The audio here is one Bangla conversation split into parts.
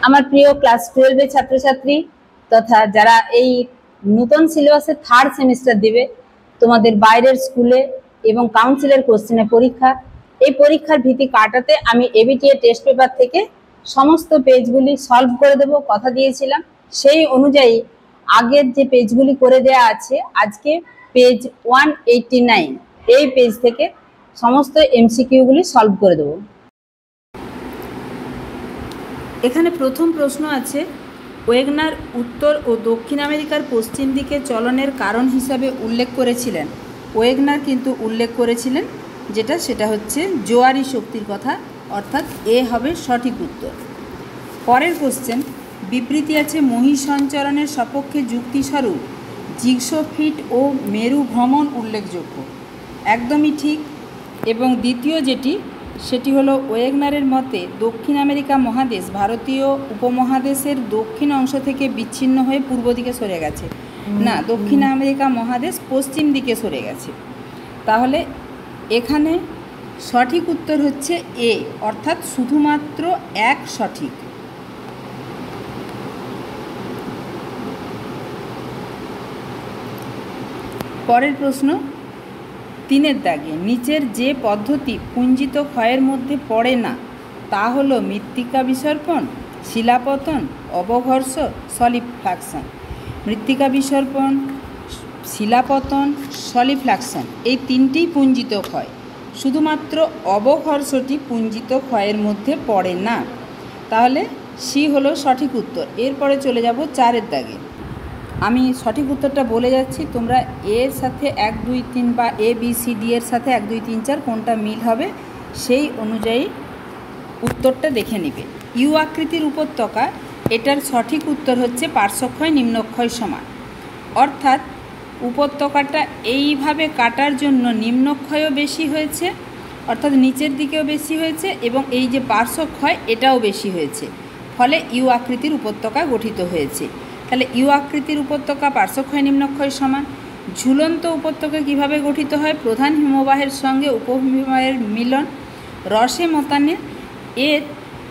আমার প্রিয় ক্লাস 12 এর ছাত্রছাত্রী তথা যারা এই নতুন সিলেবাসে থার্ড সেমিস্টার দিবে, তোমাদের বাইরের স্কুলে এবং কাউন্সিলের কোশ্চেনে পরীক্ষা, এই পরীক্ষার ভীতি কাটাতে আমি এবিটিএ টেস্ট পেপার থেকে সমস্ত পেজগুলি সলভ করে দেব, কথা দিয়েছিলাম। সেই অনুযায়ী আগের যে পেজগুলি করে দেয়া আছে, আজকে পেজ 189 এই পেজ থেকে সমস্ত এমসিকিউগুলি সলভ করে দেব। এখানে প্রথম প্রশ্ন আছে, ওয়েগনার উত্তর ও দক্ষিণ আমেরিকার পশ্চিম দিকে চলনের কারণ হিসাবে উল্লেখ করেছিলেন। ওয়েগনার কিন্তু উল্লেখ করেছিলেন সেটা হচ্ছে জোয়ারি শক্তির কথা, অর্থাৎ এ হবে সঠিক উত্তর। পরের কোশ্চেন, বিবৃতি আছে মহী সঞ্চরণের সপক্ষে যুক্তিস্বরূপ জিগসোফিট ও মেরু ভ্রমণ উল্লেখযোগ্য, একদমই ঠিক। এবং দ্বিতীয় সেটি হলো ওয়েগনারের মতে দক্ষিণ আমেরিকা মহাদেশ ভারতীয় উপমহাদেশের দক্ষিণ অংশ থেকে বিচ্ছিন্ন হয়ে পূর্ব দিকে সরে গেছে, না, দক্ষিণ আমেরিকা মহাদেশ পশ্চিম দিকে সরে গেছে। তাহলে এখানে সঠিক উত্তর হচ্ছে এ, অর্থাৎ শুধুমাত্র এক সঠিক। পরের প্রশ্ন 3-এর দাগে, নিচের যে পদ্ধতি পুঞ্জিত ক্ষয়ের মধ্যে পড়ে না তা হলো মৃত্তিকা বিসর্পণ, শিলাপতন, অবঘর্ষ, সলিফ্লাকশন। মৃত্তিকা বিসর্পণ, শিলাপতন, সলিফ্লাকশন এই তিনটিই পুঞ্জিত ক্ষয়, শুধুমাত্র অবঘর্ষটি পুঞ্জিত ক্ষয়ের মধ্যে পড়ে না। তাহলে সি হলো সঠিক উত্তর। এরপরে চলে যাব 4-এর দাগে। আমি সঠিক উত্তরটা বলে যাচ্ছি, তোমরা এর সাথে 1, 2, 3 বা এ বি সি ডি এর সাথে 1, 2, 3, 4 কোনটা মিল হবে সেই অনুযায়ী উত্তরটা দেখে নেবে। ইউ আকৃতির উপত্যকা, এটার সঠিক উত্তর হচ্ছে পার্শ্বক্ষয় নিম্নক্ষয় সমান, অর্থাৎ উপত্যকাটা এইভাবে কাটার জন্য নিম্নক্ষয়ও বেশি হয়েছে, অর্থাৎ নিচের দিকেও বেশি হয়েছে, এবং এই যে পার্শ্বক্ষয় এটাও বেশি হয়েছে, ফলে ইউ আকৃতির উপত্যকা গঠিত হয়েছে। তাহলে ইউ আকৃতির উপত্যকা পার্শ্বক্ষয় নিম্নক্ষয় সমান। ঝুলন্ত উপত্যকা কিভাবে গঠিত হয়? প্রধান হিমবাহের সঙ্গে উপহিমবাহের মিলন।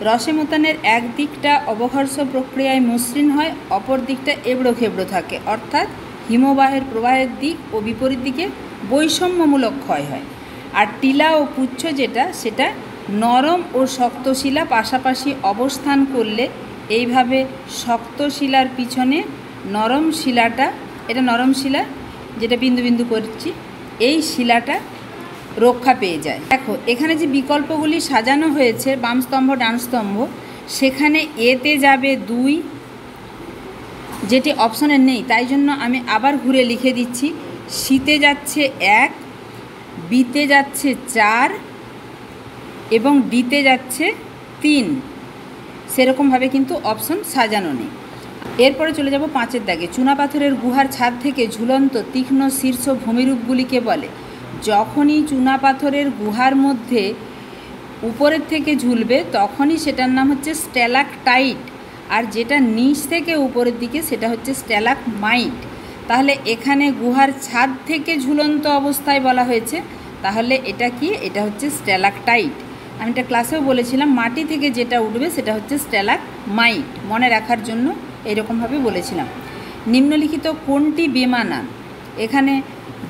রসে মোতানের এক দিকটা অবঘর্ষ প্রক্রিয়ায় মসৃণ হয়, অপর দিকটা এবড়ো খেবড়ো থাকে, অর্থাৎ হিমবাহের প্রবাহের দিক ও বিপরীত দিকে বৈষম্যমূলক ক্ষয় হয়। আর টিলা ও পুচ্ছ সেটা নরম ও শক্ত শিলা পাশাপাশি অবস্থান করলে এইভাবে শক্ত শিলার পিছনে নরম শিলাটা, এটা নরম শিলা যেটা বিন্দু বিন্দু করছি, এই শিলাটা রক্ষা পেয়ে যায়। দেখো এখানে যে বিকল্পগুলি সাজানো হয়েছে বাম স্তম্ভ ডান স্তম্ভ, সেখানে এতে যাবে 2, যেটি অপশনে নেই, তাই জন্য আমি আবার ঘুরে লিখে দিচ্ছি। সিতে যাচ্ছে 1, বিতে যাচ্ছে 4 এবং ডিতে যাচ্ছে 3, সেরকমভাবে কিন্তু অপশন সাজানো নেই। এরপরে চলে যাব 5-এর দাগে। চুনাপাথরের গুহার ছাদ থেকে ঝুলন্ত তীক্ষ্ণ শীর্ষ ভূমিরূপগুলিকে বলে। যখনই চুনাপাথরের গুহার মধ্যে উপরের থেকে ঝুলবে তখনই সেটার নাম হচ্ছে স্ট্যালাকটাইট, আর যেটা নিচ থেকে উপরের দিকে সেটা হচ্ছে স্ট্যালাকমাইট। তাহলে এখানে গুহার ছাদ থেকে ঝুলন্ত অবস্থায় বলা হয়েছে, তাহলে এটা কি? এটা হচ্ছে স্ট্যালাকটাইট। আমি এটা ক্লাসেও বলেছিলাম, মাটি থেকে যেটা উঠবে সেটা হচ্ছে স্ট্যালাকমাইট, মনে রাখার জন্য এইরকমভাবে বলেছিলাম। নিম্নলিখিত কোনটি বেমানান? এখানে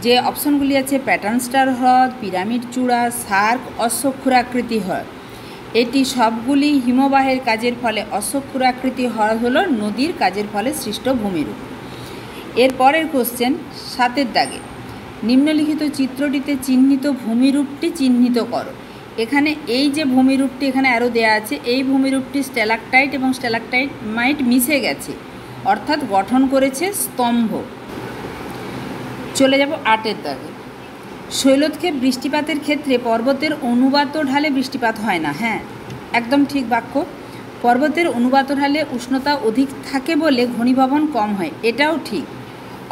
যে অপশনগুলি আছে, প্যাটার্ন স্টার হ্রদ, পিরামিড চূড়া, সার্ক, অশ্বক্ষুরাকৃতি হ্রদ, এটি সবগুলি হিমবাহের কাজের ফলে, অশ্বক্ষুরাকৃতি হ্রদ হলো নদীর কাজের ফলে সৃষ্ট ভূমিরূপ। এর পরের কোশ্চেন 7-এর দাগে, নিম্নলিখিত চিত্রটিতে চিহ্নিত ভূমিরূপটি চিহ্নিত করো। এখানে এই যে ভূমিরূপটি এখানে আরও দেয়া আছে, এই ভূমিরূপটি স্ট্যালাকটাইট এবং স্ট্যালাকটাইট মিশে গেছে, অর্থাৎ গঠন করেছে স্তম্ভ। চলে যাব 8-এর দাগে। শৈলক্ষেপ বৃষ্টিপাতের ক্ষেত্রে পর্বতের অনুবাত ঢালে বৃষ্টিপাত হয় না। হ্যাঁ, একদম ঠিক বাক্য। পর্বতের অনুবাত ঢালে উষ্ণতা অধিক থাকে বলে ঘনীভবন কম হয়, এটাও ঠিক।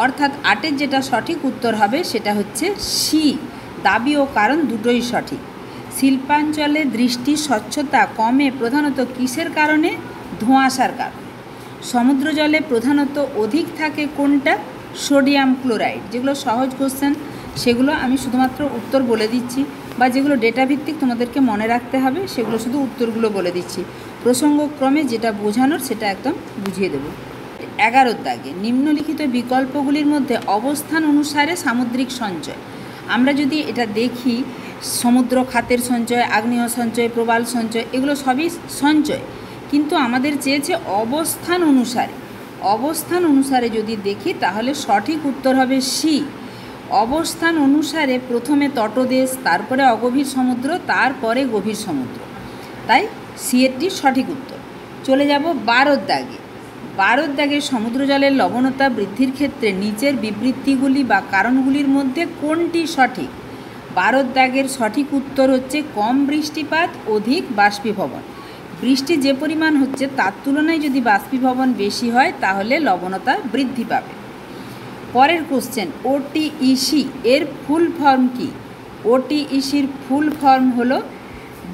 অর্থাৎ 8-এর যেটা সঠিক উত্তর হবে সেটা হচ্ছে সি, দাবি ও কারণ দুটোই সঠিক। শিল্পাঞ্চলে দৃষ্টির স্বচ্ছতা কমে প্রধানত কিসের কারণে? ধোঁয়াশার কারণে। সমুদ্র জলে প্রধানত অধিক থাকে কোনটা? Sodium chloride. যেগুলো সহজ কোশ্চেন সেগুলো আমি শুধুমাত্র উত্তর বলে দিচ্ছি, বা যেগুলো ডেটা ভিত্তিক তোমাদেরকে মনে রাখতে হবে সেগুলো শুধু উত্তরগুলো বলে দিচ্ছি। প্রসঙ্গক্রমে যেটা বোঝানোর সেটা একদম বুঝিয়ে দেব। 11 দাগে নিম্নলিখিত বিকল্পগুলির মধ্যে অবস্থান অনুসারে সামুদ্রিক সঞ্চয়। আমরা যদি এটা দেখি, সমুদ্র খাতের সঞ্চয়, আগ্নেয় সঞ্চয়, প্রবাল সঞ্চয়, এগুলো সবই সঞ্চয়, কিন্তু আমাদের চেয়েছে অবস্থান অনুসারে। অবস্থান অনুসারে যদি দেখি তাহলে সঠিক উত্তর হবে সি। অবস্থান অনুসারে প্রথমে তটদেশ, তারপরে অগভীর সমুদ্র, তারপরে গভীর সমুদ্র, তাই সি এরটি সঠিক উত্তর। চলে যাব 12 দাগে। 12 দাগে সমুদ্র জলের লবণতা বৃদ্ধির ক্ষেত্রে নিচের বিবৃতিগুলি বা কারণগুলির মধ্যে কোনটি সঠিক? 12 দাগের সঠিক উত্তর হচ্ছে কম বৃষ্টিপাত, অধিক বাষ্পীভবন। বৃষ্টি যে পরিমাণ হচ্ছে তার তুলনায় যদি বাষ্পীভবন বেশি হয় তাহলে লবণতা বৃদ্ধি পাবে। পরের কোশ্চেন, ওটিইসি এর ফুল ফর্ম কি? ওটিইসির ফুল ফর্ম হলো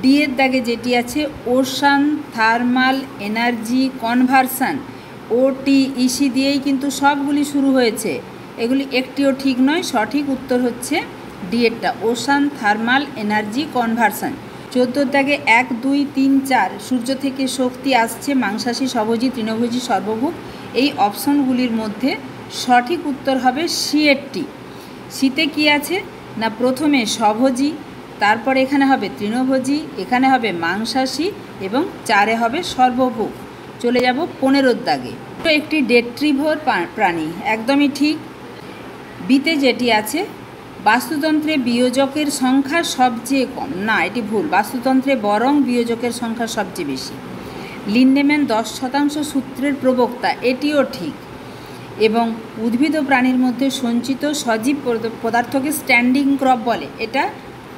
ডি এর দাগে যেটি আছে, ওশান থার্মাল এনার্জি কনভার্সান। ওটিইসি দিয়েই কিন্তু সবগুলি শুরু হয়েছে, এগুলি একটিও ঠিক নয়। সঠিক উত্তর হচ্ছে ডি এরটা, ওশান থার্মাল এনার্জি কনভার্সান। 14 দাগে 1, 2, 3, 4 সূর্য থেকে শক্তি আসছে মাংসাশী, স্বভোজী, তৃণভোজী, সর্বভুক। এই অপশনগুলির মধ্যে সঠিক উত্তর হবে সি এরটি। শীতে কি আছে না, প্রথমে স্বভোজী, তারপর এখানে হবে তৃণভোজী, এখানে হবে মাংসাশী এবং 4-এ হবে সর্বভুক। চলে যাব 15 দাগে। তো একটি ডেট্রিভোর প্রাণী, একদমই ঠিক। বিতে যেটি আছে, বাস্তুতন্ত্রে বিয়োজকের সংখ্যা সবচেয়ে কম, না এটি ভুল। বাস্তুতন্ত্রে বরং বিয়োজকের সংখ্যা সবচেয়ে বেশি। লিন্ডেম্যান 10% সূত্রের প্রবক্তা, এটিও ঠিক। এবং উদ্ভিদ ও প্রাণীর মধ্যে সঞ্চিত সজীব পদার্থকে স্ট্যান্ডিং ক্রপ বলে, এটা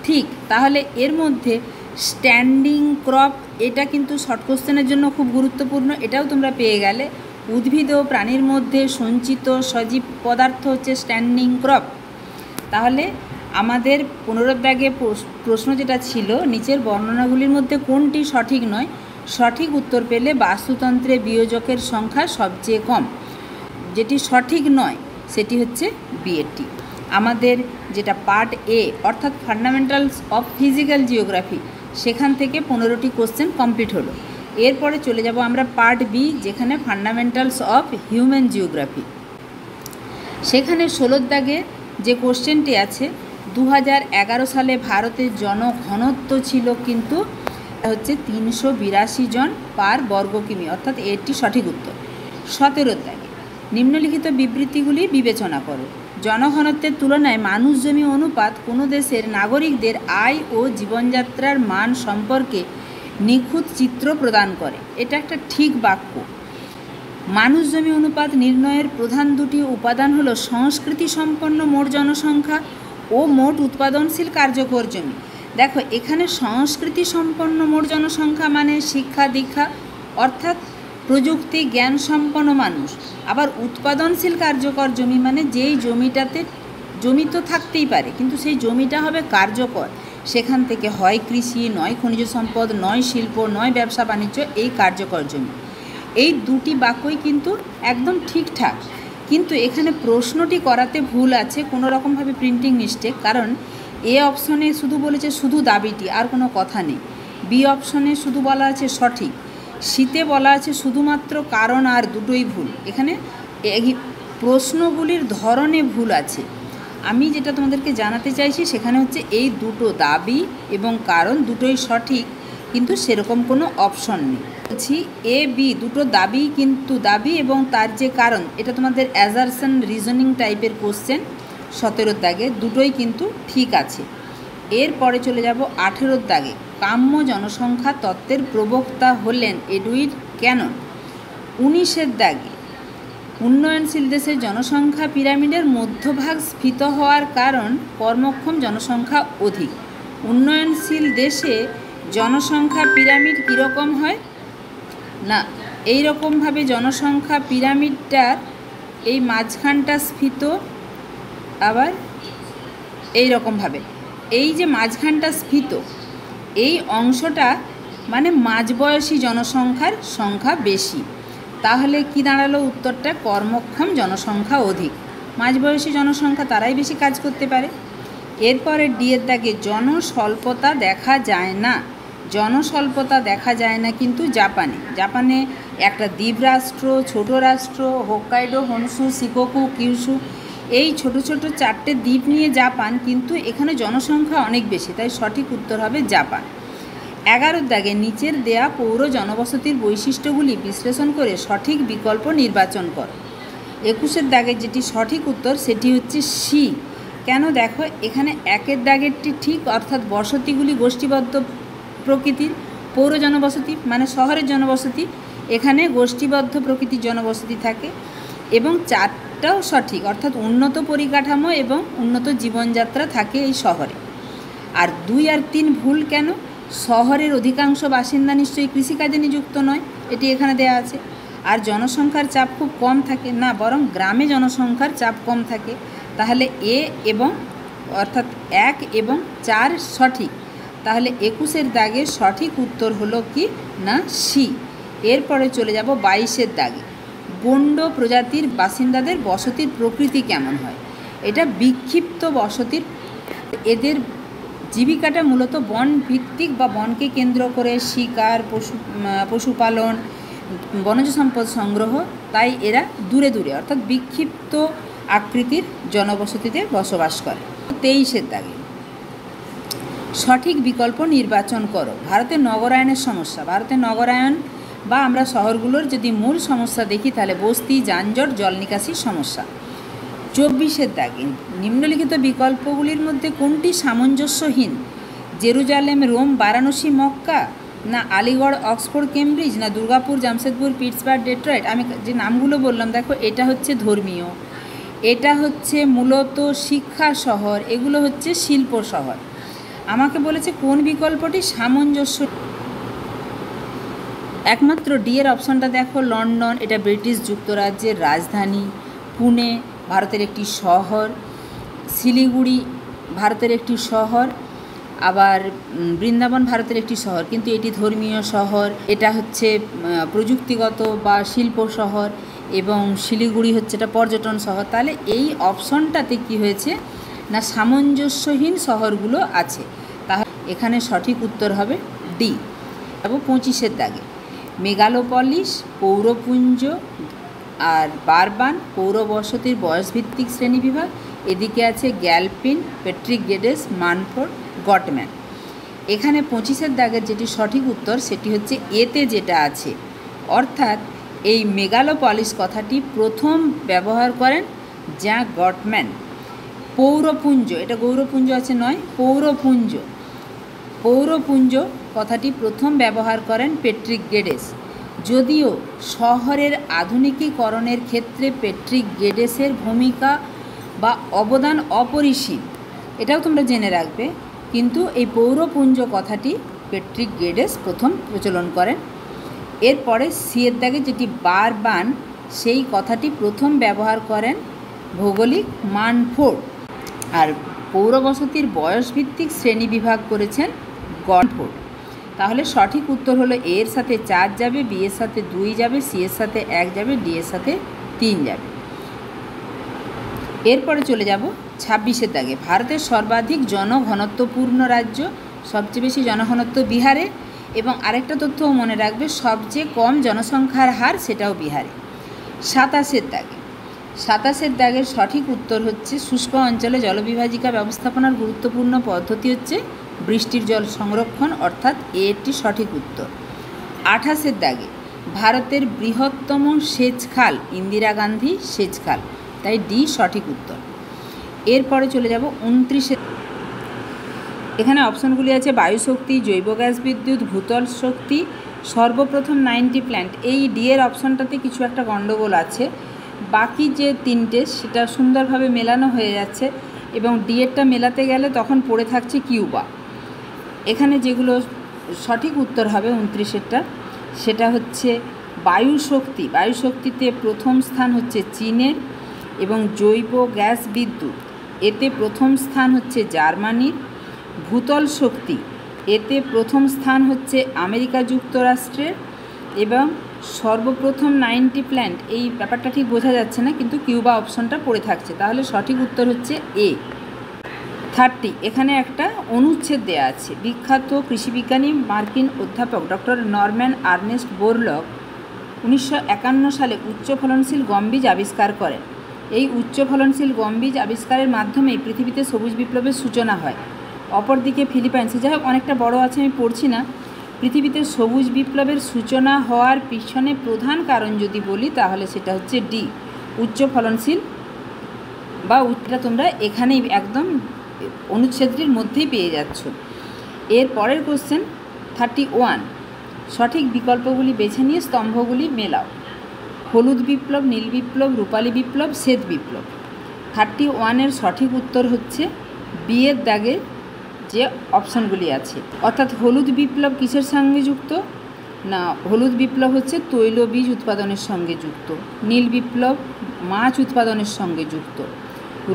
ঠিক। তাহলে এর মধ্যে স্ট্যান্ডিং ক্রপ, এটা কিন্তু শর্ট কোশ্চেনের জন্য খুব গুরুত্বপূর্ণ, এটাও তোমরা পেয়ে গেলে। উদ্ভিদ ও প্রাণীর মধ্যে সঞ্চিত সজীব পদার্থ হচ্ছে স্ট্যান্ডিং ক্রপ। তাহলে আমাদের 15 দাগে প্রশ্ন যেটা ছিল, নিচের বর্ণনাগুলির মধ্যে কোনটি সঠিক নয়? সঠিক উত্তর পেলে বাস্তুতন্ত্রে বিয়োজকের সংখ্যা সবচেয়ে কম। যেটি সঠিক নয় সেটি হচ্ছে বিএটি। আমাদের যেটা পার্ট এ অর্থাৎ ফান্ডামেন্টালস অফ ফিজিক্যাল জিওগ্রাফি, সেখান থেকে 15টি কোশ্চেন কমপ্লিট হলো। এরপরে চলে যাব আমরা পার্ট বি, যেখানে ফান্ডামেন্টালস অফ হিউম্যান জিওগ্রাফি। সেখানে 16 দাগে যে কোশ্চেনটি আছে, 2011 সালে ভারতের জনঘনত্ব ছিল কিন্তু হচ্ছে 382 জন পার বর্গ কিমি, অর্থাৎ এটি সঠিক উত্তর। 17 দাগে নিম্নলিখিত বিবৃতিগুলি বিবেচনা করো। জনঘনত্বের তুলনায় মানুষ জমি অনুপাত কোনো দেশের নাগরিকদের আয় ও জীবনযাত্রার মান সম্পর্কে নিখুঁত চিত্র প্রদান করে, এটা একটা ঠিক বাক্য। মানুষ জমি অনুপাত নির্ণয়ের প্রধান দুটি উপাদান হলো সংস্কৃতি সম্পন্ন মোট জনসংখ্যা ও মোট উৎপাদনশীল কার্যকর জমি। দেখো এখানে সংস্কৃতি সম্পন্ন মোট জনসংখ্যা মানে শিক্ষা দীক্ষা অর্থাৎ প্রযুক্তি জ্ঞান সম্পন্ন মানুষ, আবার উৎপাদনশীল কার্যকর জমি মানে যেই জমিটাতে জমি তো থাকতেই পারে কিন্তু সেই জমিটা হবে কার্যকর, সেখান থেকে হয় কৃষি, নয় খনিজ সম্পদ, নয় শিল্প, নয় ব্যবসা বাণিজ্য, এই কার্যকর জমি। এই দুটি বাক্যই কিন্তু একদম ঠিকঠাক, কিন্তু এখানে প্রশ্নটি করাতে ভুল আছে, কোনো রকমভাবে প্রিন্টিং মিস্টেক। কারণ এ অপশনে শুধু বলেছে শুধু দাবিটি, আর কোনো কথা নেই। বি অপশনে শুধু বলা আছে সঠিক, শীতে বলা আছে শুধুমাত্র কারণ, আর দুটোই ভুল। এখানে প্রশ্নগুলির ধরনে ভুল আছে। আমি যেটা তোমাদেরকে জানাতে চাইছি সেখানে হচ্ছে এই দুটো দাবি এবং কারণ দুটোই সঠিক, কিন্তু সেরকম কোনো অপশন নেই। বলছি এ বি দুটো দাবি, কিন্তু দাবি এবং তার যে কারণ এটা তোমাদের অ্যাজারশন রিজনিং টাইপের কোশ্চেন। 17 দাগে দুটোই কিন্তু ঠিক আছে। এরপরে চলে যাব 18 দাগে। কাম্য জনসংখ্যা তত্ত্বের প্রবক্তা হলেন এডুইন ক্যানন। 19 দাগে উন্নয়নশীল দেশের জনসংখ্যা পিরামিডের মধ্যভাগ স্ফীত হওয়ার কারণ কর্মক্ষম জনসংখ্যা অধিক। উন্নয়নশীল দেশে জনসংখ্যা পিরামিড কীরকম হয় না, এই রকমভাবে জনসংখ্যা পিরামিডটার এই মাঝখানটা স্ফীত, আবার এই রকমভাবে এই যে মাঝখানটা স্ফীত এই অংশটা মানে মাঝবয়সী জনসংখ্যার সংখ্যা বেশি। তাহলে কি দাঁড়ালো উত্তরটা? কর্মক্ষম জনসংখ্যা অধিক। মাঝবয়সী জনসংখ্যা তারাই বেশি কাজ করতে পারে। এরপরে ডি এর দাগে জনস্বল্পতা দেখা যায় না। জনস্বল্পতা দেখা যায় না কিন্তু জাপানে একটা দ্বীপরাষ্ট্র, ছোট রাষ্ট্র, হোক্কাইডো, হনশু, শিকোকু, কিউশু, এই ছোট ছোট 4টে দ্বীপ নিয়ে জাপান, কিন্তু এখানে জনসংখ্যা অনেক বেশি, তাই সঠিক উত্তর হবে জাপান। 11 দাগে নিচের দেয়া পৌর জনবসতির বৈশিষ্ট্যগুলি বিশ্লেষণ করে সঠিক বিকল্প নির্বাচন করো। 21 দাগে যেটি সঠিক উত্তর সেটি হচ্ছে সি। কেন দেখো, এখানে 1 দাগেরটি ঠিক, অর্থাৎ বসতিগুলি গোষ্ঠীবদ্ধ প্রকৃতির, পৌর জনবসতি মানে শহরের জনবসতি, এখানে গোষ্ঠীবদ্ধ প্রকৃতির জনবসতি থাকে, এবং 4টাও সঠিক, অর্থাৎ উন্নত পরিকাঠামো এবং উন্নত জীবনযাত্রা থাকে এই শহরে। আর 2 আর 3 ভুল কেন? শহরের অধিকাংশ বাসিন্দা নিশ্চয়ই কৃষিকাজে নিযুক্ত নয়, এটি এখানে দেয়া আছে। আর জনসংখ্যার চাপ খুব কম থাকে না, বরং গ্রামে জনসংখ্যার চাপ কম থাকে। তাহলে এ এবং অর্থাৎ 1 এবং 4 সঠিক। তাহলে 21 দাগে সঠিক উত্তর হলো কি না সি। এরপরে চলে যাব 22 দাগে। গণ্ড প্রজাতির বাসিন্দাদের বসতির প্রকৃতি কেমন হয়? এটা বিক্ষিপ্ত বসতির, এদের জীবিকাটা মূলত বন ভিত্তিক বা বনকে কেন্দ্র করে শিকার, পশুপালন, বনজ সম্পদ সংগ্রহ, তাই এরা দূরে দূরে অর্থাৎ বিক্ষিপ্ত আকৃতির জনবসতিতে বসবাস করে। 23 দাগে সঠিক বিকল্প নির্বাচন করো। ভারতের নগরায়নের সমস্যা। ভারতের নগরায়ন বা আমরা শহরগুলোর যদি মূল সমস্যা দেখি তাহলে বস্তি, যানজট, জল নিকাশির সমস্যা। 24 দাগে নিম্নলিখিত বিকল্পগুলির মধ্যে কোনটি সামঞ্জস্যহীন? জেরুজালেম, রোম, বারাণসী, মক্কা, না আলিগড়, অক্সফোর্ড, কেমব্রিজ, না দুর্গাপুর, জামশেদপুর, পিটসবার্গ, ডেট্রয়েট। আমি যে নামগুলো বললাম দেখো, এটা হচ্ছে ধর্মীয়, এটা হচ্ছে মূলত শিক্ষা শহর, এগুলো হচ্ছে শিল্প শহর। আমাকে বলেছে কোন বিকল্পটি সামঞ্জস্য। একমাত্র ডি এর অপশানটা দেখো, লন্ডন, এটা ব্রিটিশ যুক্তরাজ্যের রাজধানী। পুনে ভারতের একটি শহর। শিলিগুড়ি ভারতের একটি শহর। আবার বৃন্দাবন ভারতের একটি শহর, কিন্তু এটি ধর্মীয় শহর, এটা হচ্ছে প্রযুক্তিগত বা শিল্প শহর, এবং শিলিগুড়ি হচ্ছে এটা পর্যটন শহর। তাহলে এই অপশনটাতে কি হয়েছে না সামঞ্জস্যহীন শহরগুলো আছে, তাহলে এখানে সঠিক উত্তর হবে ডি। এবং 25 দাগে মেগালোপলিস, পৌরপুঞ্জ আর বারবান পৌর বসতির বয়সভিত্তিক শ্রেণীবিভাগ। এদিকে আছে গ্যালপিন, প্যাট্রিক গেডেস, মানফোর্ড, গটম্যান। এখানে 25 দাগের যেটি সঠিক উত্তর সেটি হচ্ছে এতে যেটা আছে, অর্থাৎ এই মেগালোপলিস কথাটি প্রথম ব্যবহার করেন যা গটম্যান। পৌরপুঞ্জ, এটা গৌরপুঞ্জ আছে নয়, পৌরপুঞ্জ, পৌরপুঞ্জ কথাটি প্রথম ব্যবহার করেন প্যাট্রিক গেডেস। যদিও শহরের আধুনিকীকরণের ক্ষেত্রে প্যাট্রিক গেডেসের ভূমিকা বা অবদান অপরিসীম, এটাও তোমরা জেনে রাখবে, কিন্তু এই পৌরপুঞ্জ কথাটি প্যাট্রিক গেডেস প্রথম প্রচলন করেন। এরপরে সিয়ের দাগে যেটি বারবান, সেই কথাটি প্রথম ব্যবহার করেন ভৌগোলিক মানফোর্ড। আর পৌরবসতির বয়সভিত্তিক শ্রেণীবিভাগ করেছেন গটফোর্ড। তাহলে সঠিক উত্তর হলো এ এর সাথে 4 যাবে, বি এর সাথে 2 যাবে, সি এর সাথে 1 যাবে, ডি এর সাথে 3 যাবে। এরপরে চলে যাব 26 দাগে। ভারতের সর্বাধিক জনঘনত্বপূর্ণ রাজ্য, সবচেয়ে বেশি জনঘনত্ব বিহারে, এবং আরেকটা তথ্যও মনে রাখবে, সবচেয়ে কম জনসংখ্যার হার সেটাও বিহারে। 27 দাগে, 27 দাগের সঠিক উত্তর হচ্ছে শুষ্ক অঞ্চলে জলবিভাজিকা ব্যবস্থাপনার গুরুত্বপূর্ণ পদ্ধতি হচ্ছে বৃষ্টির জল সংরক্ষণ, অর্থাৎ এটি সঠিক উত্তর। 28 দাগে ভারতের বৃহত্তম সেচ খাল ইন্দিরা গান্ধী সেচ খাল, তাই ডি সঠিক উত্তর। এরপরে চলে যাব 29। এখানে অপশানগুলি আছে বায়ুশক্তি, জৈব গ্যাস বিদ্যুৎ, ভূতল শক্তি, সর্বপ্রথম 90 প্ল্যান্ট। এই ডি এর অপশানটাতে কিছু একটা গণ্ডগোল আছে, বাকি যে 3টে সেটা সুন্দরভাবে মেলানো হয়ে যাচ্ছে, এবং ডি এরটা মেলাতে গেলে তখন পড়ে থাকছে কিউবা। এখানে যেগুলো সঠিক উত্তর হবে 29-এরটা, সেটা হচ্ছে বায়ুশক্তি। বায়ুশক্তিতে প্রথম স্থান হচ্ছে চীনের, এবং জৈব গ্যাস বিদ্যুৎ এতে প্রথম স্থান হচ্ছে জার্মানির। ভূতল শক্তি এতে প্রথম স্থান হচ্ছে আমেরিকা যুক্তরাষ্ট্রের, এবং সর্বপ্রথম 90 প্ল্যান্ট, এই ব্যাপারটা ঠিক বোঝা যাচ্ছে না, কিন্তু কিউবা অপশনটা পড়ে থাকছে, তাহলে সঠিক উত্তর হচ্ছে এ। 30 এখানে একটা অনুচ্ছেদ দেয়া আছে। বিখ্যাত কৃষিবিজ্ঞানী মার্কিন অধ্যাপক ডক্টর নরম্যান আর্নেস্ট বোরলগ 1951 সালে উচ্চ ফলনশীল গম বীজ আবিষ্কার করেন। এই উচ্চ ফলনশীল গম বীজ আবিষ্কারের মাধ্যমেই পৃথিবীতে সবুজ বিপ্লবের সূচনা হয়। অপরদিকে ফিলিপাইন্সে, যাই হোক অনেকটা বড় আছে, আমি পড়ছি না। পৃথিবীতে সবুজ বিপ্লবের সূচনা হওয়ার পিছনে প্রধান কারণ যদি বলি তাহলে সেটা হচ্ছে ডি, উচ্চ ফলনশীল বা উত্তরটা তোমরা এখানেই একদম অনুচ্ছেদটির মধ্যেই পেয়ে যাচ্ছ। এর পরের কোশ্চেন 31, সঠিক বিকল্পগুলি বেছে নিয়ে স্তম্ভগুলি মেলাও। হলুদ বিপ্লব, নীল বিপ্লব, রূপালী বিপ্লব, শ্বেত বিপ্লব। 31-এর সঠিক উত্তর হচ্ছে বি এর দাগে যে অপশানগুলি আছে। অর্থাৎ হলুদ বিপ্লব কিসের সঙ্গে যুক্ত? না, হলুদ বিপ্লব হচ্ছে তৈলবীজ উৎপাদনের সঙ্গে যুক্ত। নীল বিপ্লব মাছ উৎপাদনের সঙ্গে যুক্ত।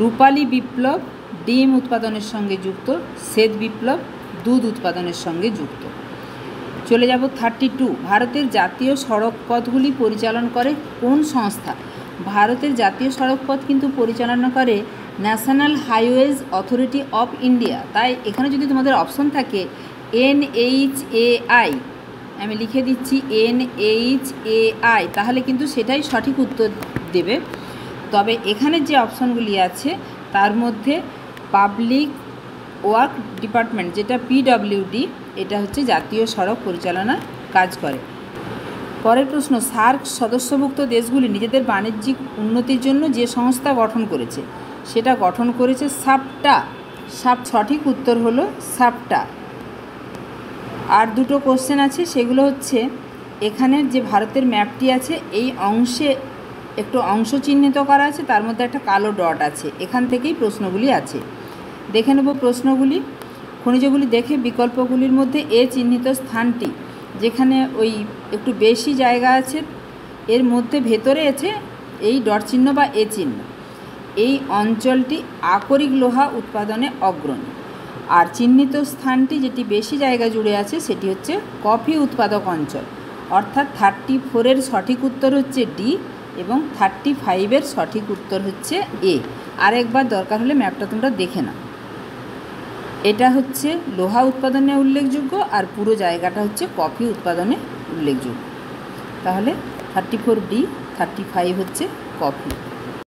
রূপালী বিপ্লব ডিম উৎপাদনের সঙ্গে যুক্ত। শ্বেত বিপ্লব দুধ উৎপাদনের সঙ্গে যুক্ত। চলে যাব 32, ভারতের জাতীয় সড়ক পথগুলি পরিচালনা করে কোন সংস্থা? ভারতের জাতীয় সড়ক পথ কিন্তু পরিচালনা করে national highways authority of India. তাই এখানে যদি তোমাদের অপশন থাকে NHAI, আমি লিখে দিচ্ছি NHAI, তাহলে কিন্তু সেটাই সঠিক উত্তর দেবে। তবে এখানে যে অপশনগুলি আছে তার মধ্যে পাবলিক ওয়ার্ক ডিপার্টমেন্ট, যেটা PWD, এটা হচ্ছে জাতীয় সড়ক পরিচালনার কাজ করে। পরের প্রশ্ন, সার্ক সদস্যভুক্ত দেশগুলি নিজেদের বাণিজ্যিক উন্নতির জন্য যে সংস্থা গঠন করেছে সেটা গঠন করেছে সাপটা। সঠিক উত্তর হলো সাপটা। আর দুটো কোশ্চেন আছে, সেগুলো হচ্ছে এখানের যে ভারতের ম্যাপটি আছে এই অংশে একটু অংশ চিহ্নিত করা আছে, তার মধ্যে একটা কালো ডট আছে, এখান থেকেই প্রশ্নগুলি আছে। দেখে নেব প্রশ্নগুলি। খনিজগুলি দেখে বিকল্পগুলির মধ্যে এ চিহ্নিত স্থানটি, যেখানে ওই একটু বেশি জায়গা আছে এর মধ্যে ভেতরে আছে এই ডট চিহ্ন বা এ চিহ্ন, এই অঞ্চলটি আকরিক লোহা উৎপাদনে অগ্রণী। আর চিহ্নিত স্থানটি যেটি বেশি জায়গা জুড়ে আছে সেটি হচ্ছে কফি উৎপাদক অঞ্চল। অর্থাৎ 34-এর সঠিক উত্তর হচ্ছে ডি এবং 35-এর সঠিক উত্তর হচ্ছে এ। আরেকবার দরকার হলে ম্যাপটা তোমরা দেখে নাও। এটা হচ্ছে লোহা উৎপাদনে উল্লেখযোগ্য আর পুরো জায়গাটা হচ্ছে কফি উৎপাদনে উল্লেখযোগ্য। তাহলে 34 ডি, 35 হচ্ছে কফি।